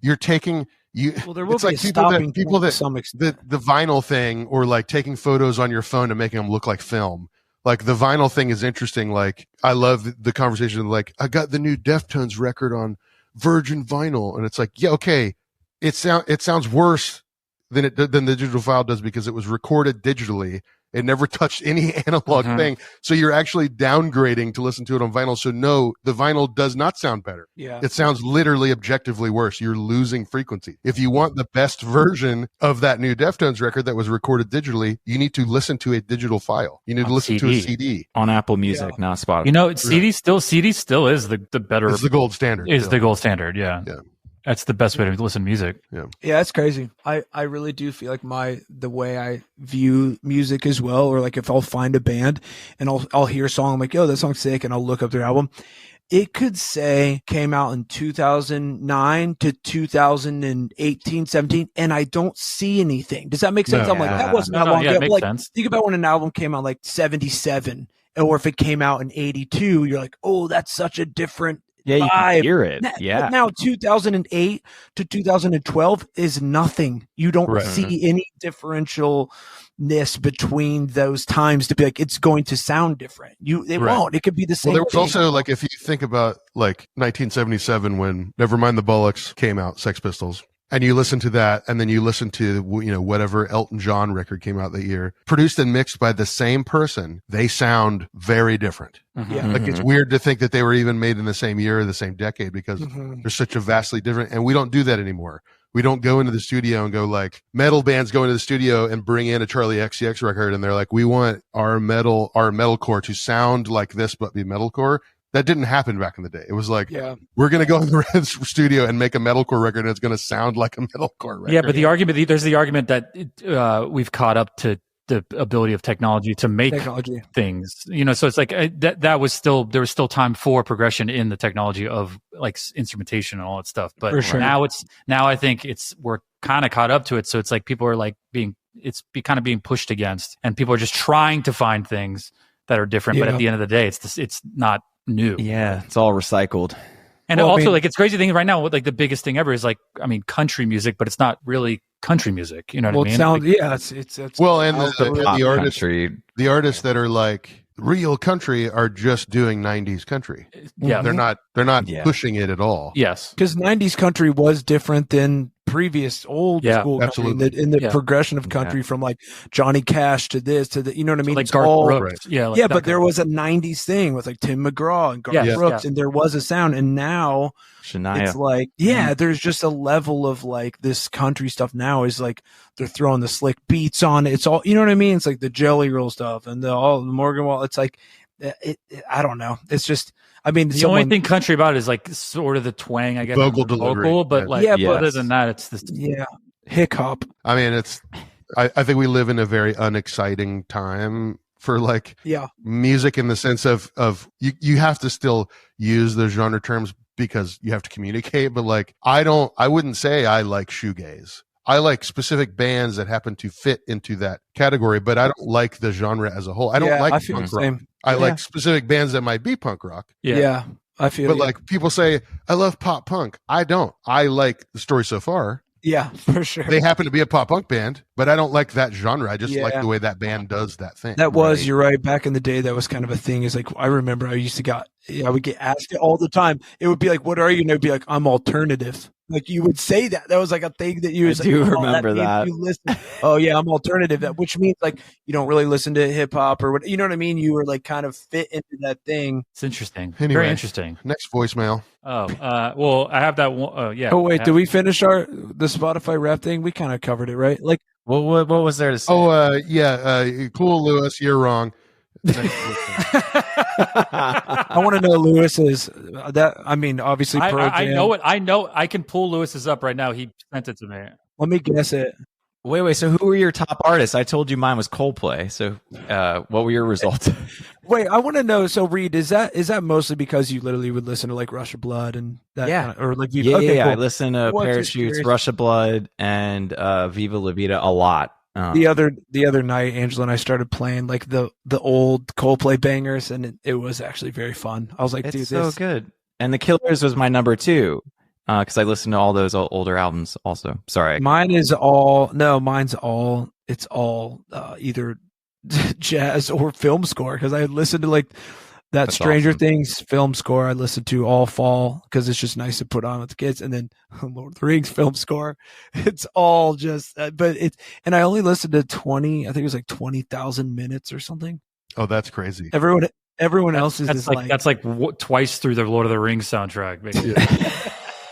you're taking there will it's be like people that some extent. the vinyl thing, or like taking photos on your phone and making them look like film. Like the vinyl thing is interesting. Like I love the conversation. Like, I got the new Deftones record on virgin vinyl, and it's like, yeah, okay, it sounds worse than the digital file does because it was recorded digitally. It never touched any analog thing. So you're actually downgrading to listen to it on vinyl. So no, the vinyl does not sound better. Yeah. It sounds literally objectively worse. You're losing frequency. If you want the best version of that new Deftones record that was recorded digitally, you need to listen to a digital file. You need to listen to a CD. On Apple Music, not Spotify. CD still is the better. It's the gold standard. Is the gold standard, yeah. Yeah. That's the best way to listen to music. Yeah, it's crazy. I really do feel like the way I view music as well, or like if I'll find a band and I'll hear a song, I'm like, yo, that song's sick, and I'll look up their album. It could say came out in 2009 to 2018, 17, and I don't see anything. Does that make sense? I'm like, that wasn't that long ago. Makes sense. Think about when an album came out like 77, or if it came out in 82, you're like, oh, that's such a different you can hear it. But now 2008 to 2012 is nothing. You don't see any differentialness between those times to be like, it's going to sound different. It won't. It could be the same. Well, there was also like, if you think about like 1977 when Nevermind the Bollocks came out, Sex Pistols, and you listen to that, and then you listen to, whatever Elton John record came out that year, produced and mixed by the same person, they sound very different. Like, it's weird to think that they were even made in the same year or the same decade, because they're such a vastly different, and we don't do that anymore. we don't go into the studio and go like metal bands go into the studio and bring in a Charlie XCX record and they're like, we want our metalcore to sound like this but be metalcore. That didn't happen back in the day. It was like, we're going to go in the studio and make a metalcore record and it's going to sound like a metalcore record. Yeah, but there's the argument that we've caught up to the ability of technology to make things, so it's like there was still time for progression in the technology of like instrumentation and all that stuff. But now I think we're kind of caught up to it. So it's like people are like being pushed against, and people are just trying to find things that are different. But at the end of the day, it's not new. Yeah, it's all recycled. And like it's crazy thing right now. Like the biggest thing ever is like, I mean, country music, but it's not really country music. You know what I mean? It's well, and the artists that are like real country are just doing 90s country. Yeah, they're not pushing it at all. Yes, because 90s country was different than previous old school absolutely country, in the progression of country from like Johnny Cash to this to the, you know what I mean? So like it's Garth all Brooks. But there was a 90s thing with like Tim McGraw and Garth Brooks, and there was a sound, and now Shania. It's like there's just a level of like this country stuff now is like they're throwing the slick beats on it. It's all, you know what I mean? It's like the Jelly Roll stuff and the Morgan Wall. It's like I don't know. It's just, I mean, the only thing country about it is like sort of the twang, I guess, vocal delivery, but like other than that, it's this hiccup. I mean, I think we live in a very unexciting time for like music in the sense of you have to still use those genre terms because you have to communicate, but like I wouldn't say I like shoegaze. I like specific bands that happen to fit into that category, but I don't like the genre as a whole. I don't like punk rock. I like specific bands that might be punk rock. Yeah, I feel. But like people say, I love pop punk. I don't. I like The Story So Far. Yeah, for sure. They happen to be a pop punk band, but I don't like that genre. I just like the way that band does that thing. That was, you're right. Back in the day, that was kind of a thing. Is like, I remember I would get asked it all the time. It would be like, what are you? And it'd be like, I'm alternative. Like you would say that. That was like a thing that you remember that. You listen. Oh yeah, I'm alternative. Which means like you don't really listen to hip hop or what, you know what I mean? You were like kind of fit into that thing. It's interesting. Anyway, very interesting. Next voicemail. Well, I have that one. Oh wait, did we finish the Spotify rap thing? We kind of covered it, right? Like, what was there to say? Cool, Lewis. You're wrong. I want to know Lewis's. That, I mean, obviously, I know it. I know. I can pull Lewis's up right now. He sent it to me. Let me guess it. Wait. So who were your top artists? I told you mine was Coldplay. So what were your results? Wait, I want to know. So Reed, is that mostly because you literally would listen to like Rush of Blood and that? Yeah. Kind of, or like Cool. I listen to Parachutes, Rush of Blood, and Viva La Vida a lot. The other night, Angela and I started playing like the old Coldplay bangers, and it was actually very fun. I was like, it's dude, so good. And The Killers was my number 2 because I listened to all those older albums also. Sorry, mine's all either jazz or film score because I listened to like that That's Stranger awesome. Things film score. I listened to all fall because it's just nice to put on with the kids, and then Lord of the Rings film score. It's all just, and I only listened to 20. I think it was like 20,000 minutes or something. Oh, that's crazy. Everyone else is that's like twice through the Lord of the Rings soundtrack.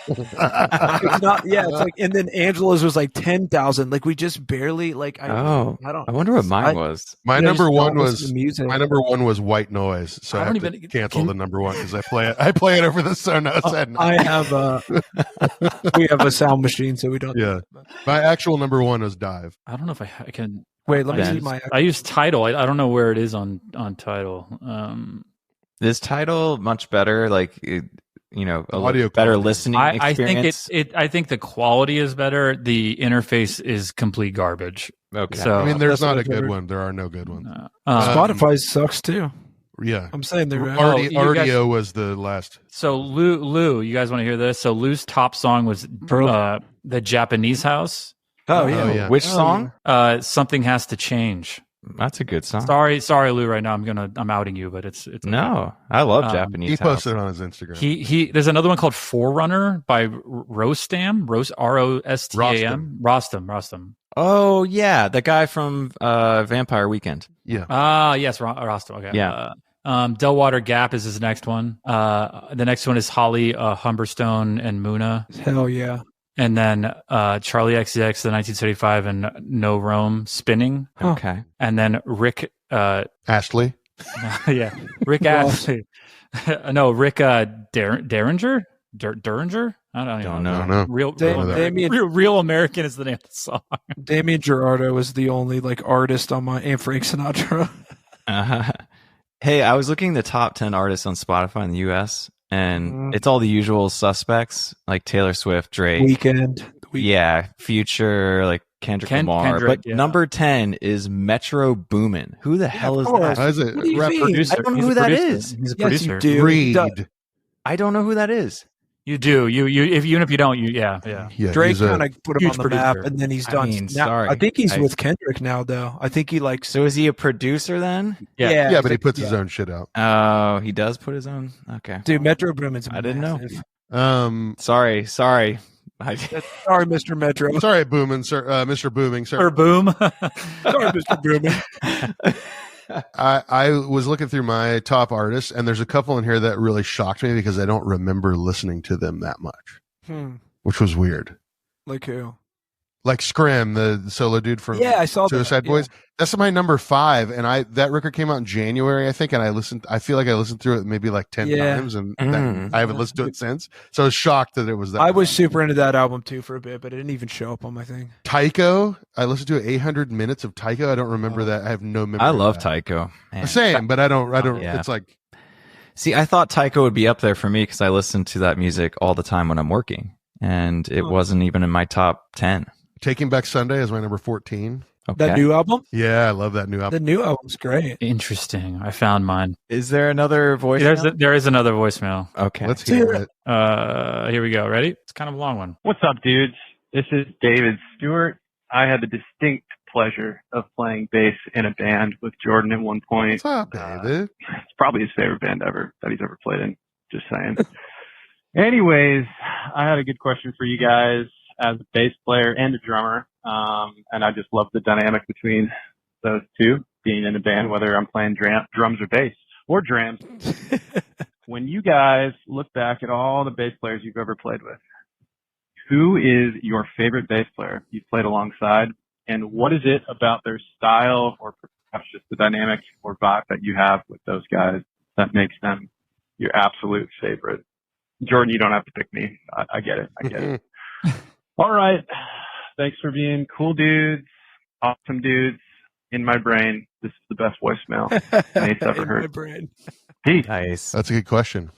It's not, it's like, and then Angela's was like 10,000. Like we just barely like. I wonder what mine was. My number one was White Noise, so I have to cancel the number one because I play it over the Sonos at night. I have we have a sound machine, so we don't. Yeah, my actual number one was Dive. I don't know if I can. Wait, let me see my. I use Tidal. I don't know where it is on Tidal. This Tidal much better. Like. Audio better listening experience. I think the quality is better. The interface is complete garbage. Okay. So I mean, there's not a good one. There are no good ones. Spotify sucks too. Yeah, I'm saying they're RDO was the last. So Lou, you guys want to hear this? So Lou's top song was the Japanese House. Oh yeah. Which song? Something Has to Change. That's a good song. Sorry, Lou. Right now, I'm outing you, but it's no. I love Japanese. He house. posted it on his Instagram. He there's another one called Forerunner by Rostam, Rostam, Rostam. Oh yeah, the guy from Vampire Weekend. Yeah. Yes, Rostam. Okay. Yeah. Delwater Gap is his next one. The next one is Holly, Humberstone, and Muna. Hell yeah. And then Charlie XCX, the 1975, and No Rome spinning. Okay. And then Rick Astley. Yeah, Rick Astley. No, Rick Derringer. Derringer? I don't know. Real American is the name of the song. Damien Gerardo was the only like artist on my, and Frank Sinatra. Hey, I was looking at the top 10 artists on Spotify in the U.S. and it's all the usual suspects like Taylor Swift, Drake, Weekend. Yeah, Future, like Kendrick Lamar. But number 10 is Metro Boomin. Who the hell is that? Is it? Producer. I don't know who that is. He's a producer. Yes, you do. Reed. I don't know who that is. You do. Even if you don't, yeah. Drake kind of put him on the map, and then he's done. I think he's with Kendrick now, though. I think he likes. So is he a producer then? Yeah, but he puts his own shit out. Oh, he does put his own. Okay, dude, Metro Boomin's. I didn't know. Sorry, Sorry. Mr. Metro. Sorry, Boomin, sir. Mr. Booming, sir. Or Boom. Sorry, Mr. Boomin. I was looking through my top artists, and there's a couple in here that really shocked me because I don't remember listening to them that much, which was weird. Like who? Like Scrim, the solo dude from I saw Suicide Boys. Yeah. That's my number 5, and that record came out in January, I think, and I feel like I listened through it maybe like 10 times, and I haven't listened to it since. So I was shocked that it was that. I was super into that album too for a bit, but it didn't even show up on my thing. Tycho, I listened to 800 minutes of Tycho. I don't remember that. I have no memory. I love Tycho. Man. Same, but I don't. Yeah. It's like, see, I thought Tycho would be up there for me because I listen to that music all the time when I'm working, and it wasn't even in my top 10. Taking Back Sunday is my number 14. Okay. That new album? Yeah, I love that new album. The new album's great. Interesting. I found mine. Is there another voicemail? There is another voicemail. Okay. Let's hear it. Here we go. Ready? It's kind of a long one. What's up, dudes? This is David Stewart. I had the distinct pleasure of playing bass in a band with Jordan at one point. What's up, David? It's probably his favorite band ever that he's ever played in. Just saying. Anyways, I had a good question for you guys as a bass player and a drummer. And I just love the dynamic between those two, being in a band, whether I'm playing drums or bass or drams. When you guys look back at all the bass players you've ever played with, who is your favorite bass player you've played alongside? And what is it about their style or perhaps just the dynamic or vibe that you have with those guys that makes them your absolute favorite? Jordan, you don't have to pick me. I get it. All right. Thanks for being cool dudes, awesome dudes. In my brain, this is the best voicemail Nate's ever heard. My brain. Peace. Nice. That's a good question.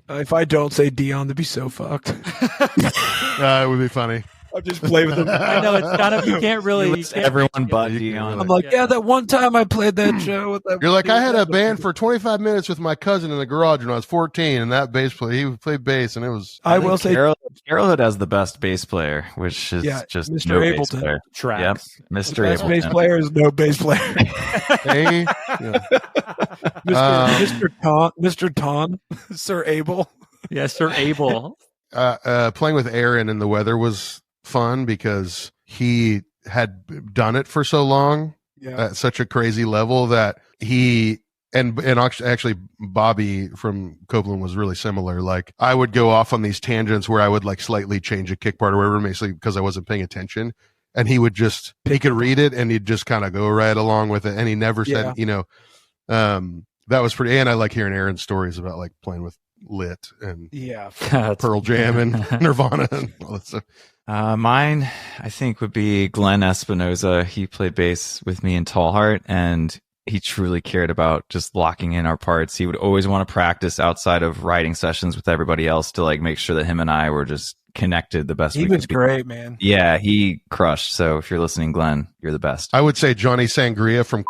If I don't say Dion, that'd be so fucked. It would be funny. I'll just play with him. I know it's kind of, you can't really. Everyone but Dion. I'm like, that one time I played that show with that. You're like, I had a band for 25 minutes with my cousin in the garage when I was 14, and that bass player, he played bass, and it was. I will say, Carolhood has the best bass player, which is just Mr. no Ableton. bass player. Tracks. Yep, Mr. the best Ableton. bass player is no bass player. Hey, Mr. Ton, Sir Abel. Yes, Sir Abel. playing with Aaron in the weather was fun because he had done it for so long at such a crazy level that he and actually Bobby from Copeland was really similar. Like I would go off on these tangents where I would like slightly change a kick part or whatever, basically because I wasn't paying attention, and he would he could read it and he'd just kind of go right along with it, and he never said that was pretty. And I like hearing Aaron's stories about like playing with Lit and Pearl Jam and Nirvana and all that stuff. Mine, I think, would be Glenn Espinoza. He played bass with me in Tall Heart, and he truly cared about just locking in our parts. He would always want to practice outside of writing sessions with everybody else to like make sure that him and I were just connected the best we could be. He was great, man. Yeah, he crushed. So if you're listening, Glenn, you're the best. I would say Johnny Sangria from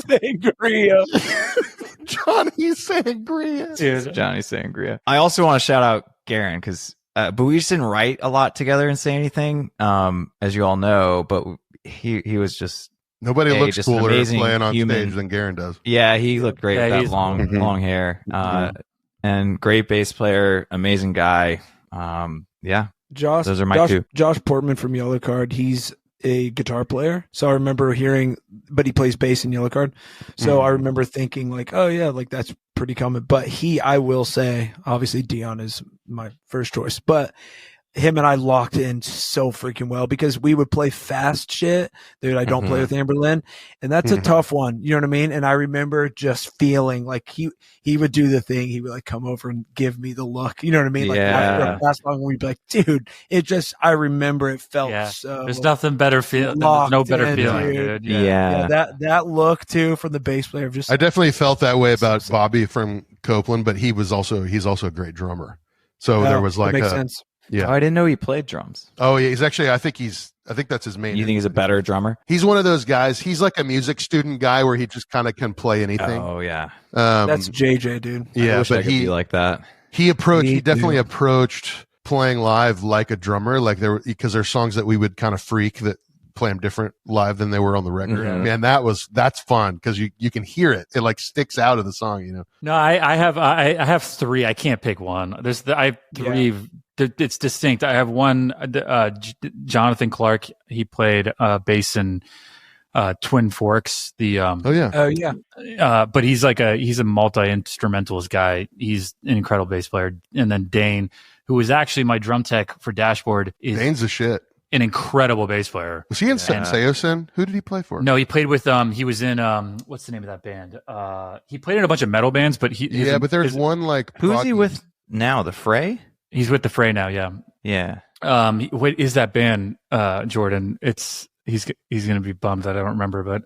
Sangria. Johnny Sangria. Dude. Johnny Sangria. I also want to shout out Garen because but we just didn't write a lot together and say anything, as you all know, but he was just nobody looks just cooler playing on stage than Garen does. Yeah, he looked great with that long hair. And great bass player, amazing guy. Those are my two. Josh Portman from Yellow Card, he's a guitar player. So I remember hearing, but he plays bass in Yellow Card. So I remember thinking like, oh yeah, like that's pretty common. But I will say, obviously Dion is my first choice, but him and I locked in so freaking well because we would play fast shit. Dude, I don't play with Amberlynn, and that's a tough one. You know what I mean? And I remember just feeling like he would do the thing. He would like come over and give me the look. You know what I mean? Like after a fast song, we'd be like, dude, I remember it felt so. There's nothing better feeling. There's no better feeling, dude. Yeah. That look too from the bass player. I definitely felt that way about Bobby from Copeland, but he's also a great drummer. So there was like makes sense. Yeah, I didn't know he played drums. Oh yeah, he's actually. I think that's his main. You think he's a better drummer? He's one of those guys. He's like a music student guy where he just kind of can play anything. Oh yeah, that's JJ, dude. Yeah, but he like that. He definitely approached playing live like a drummer, like because there's songs that we would kind of freak that play them different live than they were on the record. Man, that's fun because you can hear it. It like sticks out of the song, you know. No, I have three. I can't pick one. I have three. Yeah. It's distinct. I have one, Jonathan Clark. He played bass in Twin Forks. But he's a multi-instrumentalist guy. He's an incredible bass player. And then Dane, who was actually my drum tech for Dashboard, Dane's the shit. An incrable bass player. Was he in Seosin? Who did he play for? No, he played with he was in what's the name of that band? He played in a bunch of metal bands, but but there's one like who's he with now? The Fray? He's with the Fray now, yeah. Yeah. What is that band, Jordan? He's gonna be bummed that I don't remember, but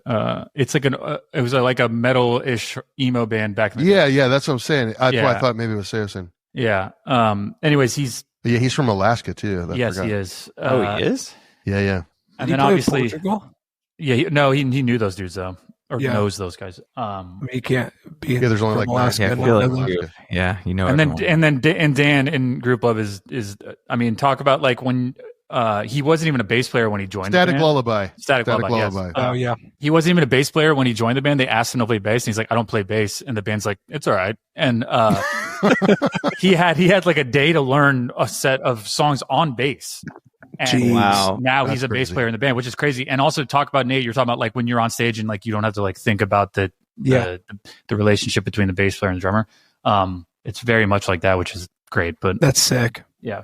it's like it was like a metal-ish emo band back in the day. Yeah, that's what I'm saying. That's why I thought maybe it was Seosin. Yeah. Anyways, he's from Alaska too. Yes, he is. He is? Yeah. And then obviously, he knew those dudes though. Or knows those guys. He can't be. There's only like Alaska. And then Dan in Group Love is I mean, talk about like when he wasn't even a bass player when he joined Static the band. Lullaby. Static Lullaby. Yes. He wasn't even a bass player when he joined the band. They asked him to play bass, and he's like, "I don't play bass." And the band's like, "It's all right." And he had like a day to learn a set of songs on bass. And now he's a bass player in the band, which is crazy. And also talk about Nate, you're talking about like when you're on stage and like you don't have to like think about the relationship between the bass player and the drummer. It's very much like that, which is great. But that's sick. Yeah.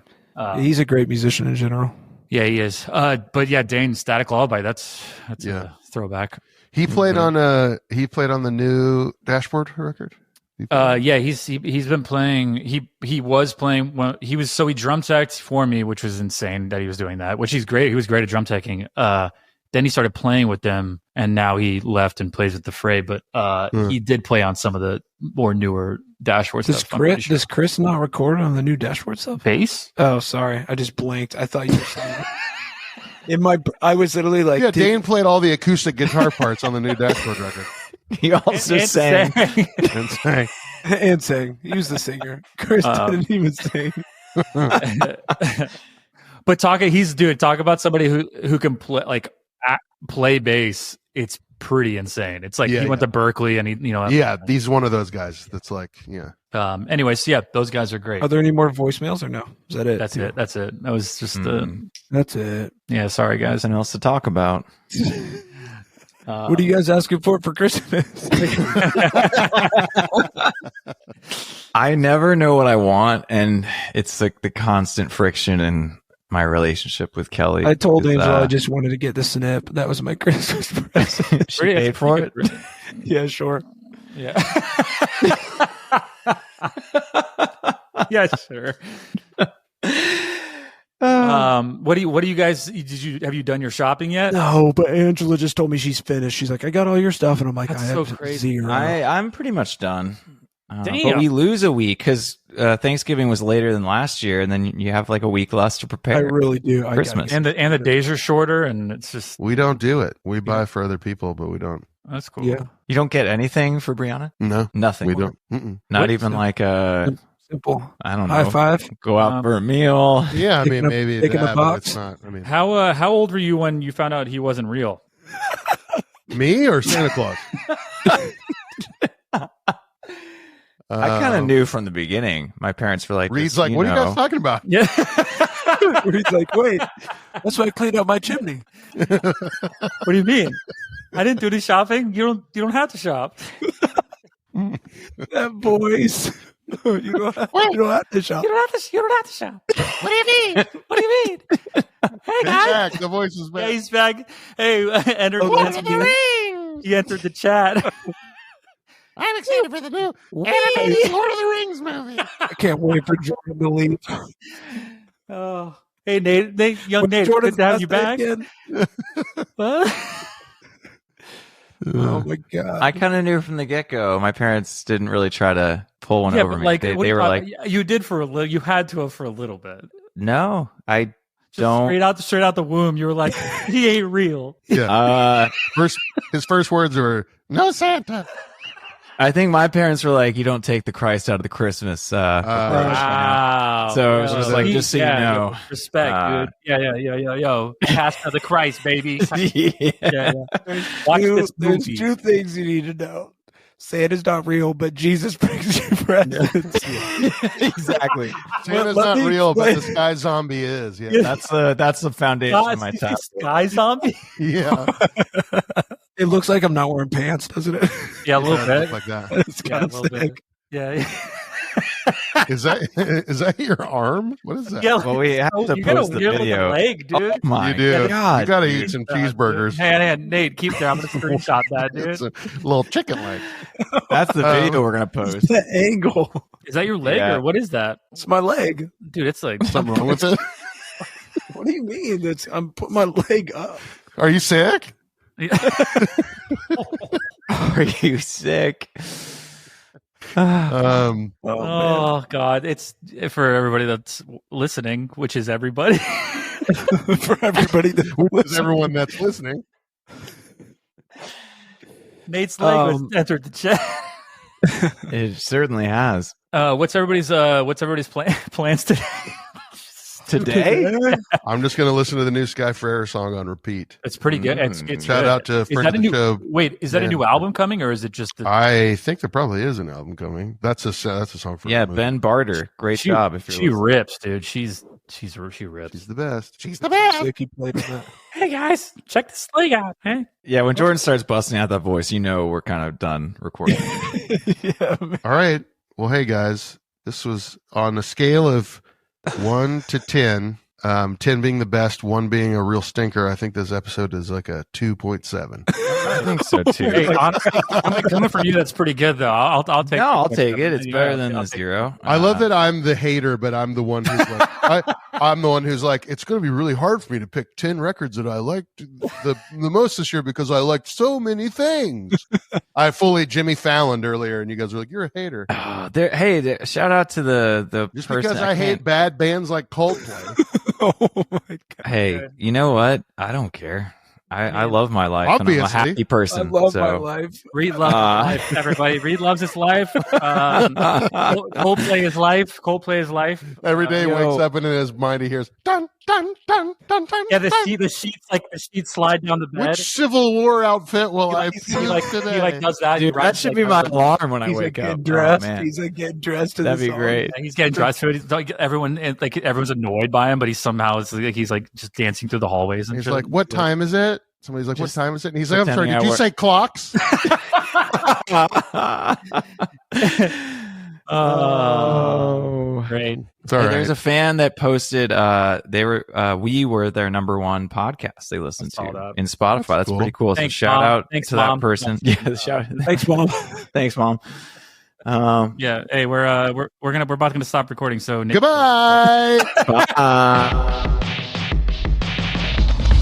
He's a great musician in general. Yeah, he is. But yeah, Dane, Static Lullaby, that's a throwback. He played on the new Dashboard record. He's been playing. He was playing when he drum teched for me, which was insane that he was doing that. Which he's great. He was great at drum teching. Then he started playing with them, and now he left and plays with the Fray. But he did play on some of the more newer Dashboard stuff. Does Chris not record on the new Dashboard stuff? Bass? Oh, sorry, I just blinked. I thought you were saying. I was literally like, Dane played all the acoustic guitar parts on the new Dashboard record. He also sang. And sang. He was the singer. Chris didn't even sing. But talk about somebody who can play bass. It's pretty insane. It's like he went to Berkeley and he's one of those guys that's like, anyways, those guys are great. Are there any more voicemails or no? Is that it? That's it. That was just that's it. Yeah, sorry guys. Nothing else to talk about. What are you guys asking for Christmas? I never know what I want, and it's like the constant friction in my relationship with Kelly. I told Angel I just wanted to get the snip. That was my Christmas present. She paid for it? Yeah, sure. Yeah. Yeah, sure. What do you guys have you done your shopping yet? No, but Angela just told me she's finished. She's like, I got all your stuff, and I'm like, that's I so have crazy. zero. I'm pretty much done. Damn. But we lose a week because Thanksgiving was later than last year, and then you have like a week less to prepare. I really do. Christmas, and the days are shorter, and it's just we don't do it. We buy for other people, but we don't. That's cool. Yeah, you don't get anything for Brianna. No, nothing. We don't. Mm-mm. Not even like a simple. I don't know. High five. Go out for a meal. Yeah, I mean maybe picking a box. It's not. I mean, how old were you when you found out he wasn't real? Me or Santa Claus? I kind of knew from the beginning. My parents were like, Reed's like, what are you guys talking about? Yeah. Where he's like, wait, that's why I cleaned out my chimney. What do you mean? I didn't do the shopping. You don't have to shop. That voice. You don't have to shop. You don't have to shop. What do you mean? What do you mean? Hey guys, back. The voice is back. Yeah, he's back. Hey, he entered the chat. I'm excited for the new animated Lord of the Rings movie. I can't wait for Jordan to leave. Oh, hey Nate, young Nate, good to have you back. Oh my god! I kind of knew from the get-go. My parents didn't really try to pull one over me. Like, they were like, you did for a little. You had to have for a little bit. No, I Just don't. straight out the womb. You were like, he ain't real. Yeah. His first words were, "No Santa." I think my parents were like, "You don't take the Christ out of the Christmas." Wow. So it was just like, just so you know, respect, dude. Yeah. Yo, Pastor of the Christ, baby. yeah. Watch this movie. There's two things you need to know. Santa's not real, but Jesus brings you presents. Exactly. Santa's not real, but the sky zombie is. Yeah. That's the foundation of my top. Sky zombie? Yeah. It looks like I'm not wearing pants, doesn't it? Yeah, a little bit. Like that. It's kind of sick. Yeah. Is that your arm? What is that? Yeah, Well, we have to you got post a the weird video. leg, dude. Oh my You do. God, you got to dude. eat some cheeseburgers. Hey, Nate, keep there. I'm going to screenshot that, dude. It's a little chicken leg. That's the video we're gonna post. The angle. Is that your leg Yeah. or what is that? It's my leg. Dude, it's like Something wrong with it? What do you mean? I'm putting my leg up. Are you sick? Are you sick? Um, Oh God, it's for everybody that's listening, which is everybody. For everybody that is everyone that's listening. Nate's leg was entered the chat. It certainly has. What's everybody's plans today? Today? I'm just going to listen to the new Sky Ferrer song on repeat. It's pretty good. It's Shout good. out to Is friend that of a the new? show. Wait, is that a new album coming, or is it just? I think there probably is an album coming. That's a song for Yeah, the movie. Ben Barter. Great job. If you're she listening. rips, dude. She rips. She's the best. She's the best. Sick he played in that. Hey guys, check this leg out. Hey. Yeah, when Jordan starts busting out that voice, you know we're kind of done recording. Yeah, man. All right. Well, hey guys, this was on a scale of 1 to 10. 10 being the best, 1 being a real stinker. I think this episode is like a 2.7. I think so too. Hey, honestly, coming from you, that's pretty good though. I'll take. No, I'll take it. It's Yeah, better than I'll the take it. 0. I love that I'm the hater, but I'm the one who's like, I'm the one who's like, it's going to be really hard for me to pick 10 records that I liked the most this year because I liked so many things. I fully Jimmy Fallon earlier, and you guys are like, you're a hater. Shout out to the Just person. because I hate bad bands like Coldplay. Oh my god. Hey, you know what? I don't care. I love my life. Obviously. And I'm a happy person. I love so. my life. Reed loves his life, everybody. Reed loves his life. Coldplay is life. Coldplay is life. Every day he Yo. wakes up and in his mind he hears dun dun dun dun dun. Yeah, dun. the sheets slide down the bed. Which Civil War outfit will I He puke today? does that. Dude, that should be my alarm when I He's like wake getting up. dressed. Oh, man. He's like getting dressed to That'd the be song. great. He's getting dressed for it. Everyone's annoyed by him, but he's like just dancing through the hallways and He's shit. like, "What time is it?" Somebody's like, Just "What time is it?" And he's like, "I'm sorry, pretending did I you work- say clocks?" Oh, great. It's all Hey, right. there's a fan that posted we were their number 1 podcast they listened I saw to that. in Spotify. That's That's cool. pretty cool. Thanks, so shout Mom. out Thanks, to Mom. that person. Yeah, shout Thanks, Mom. Thanks, Mom. Yeah. Hey, we're about to stop recording. So Nick, Goodbye. Bye.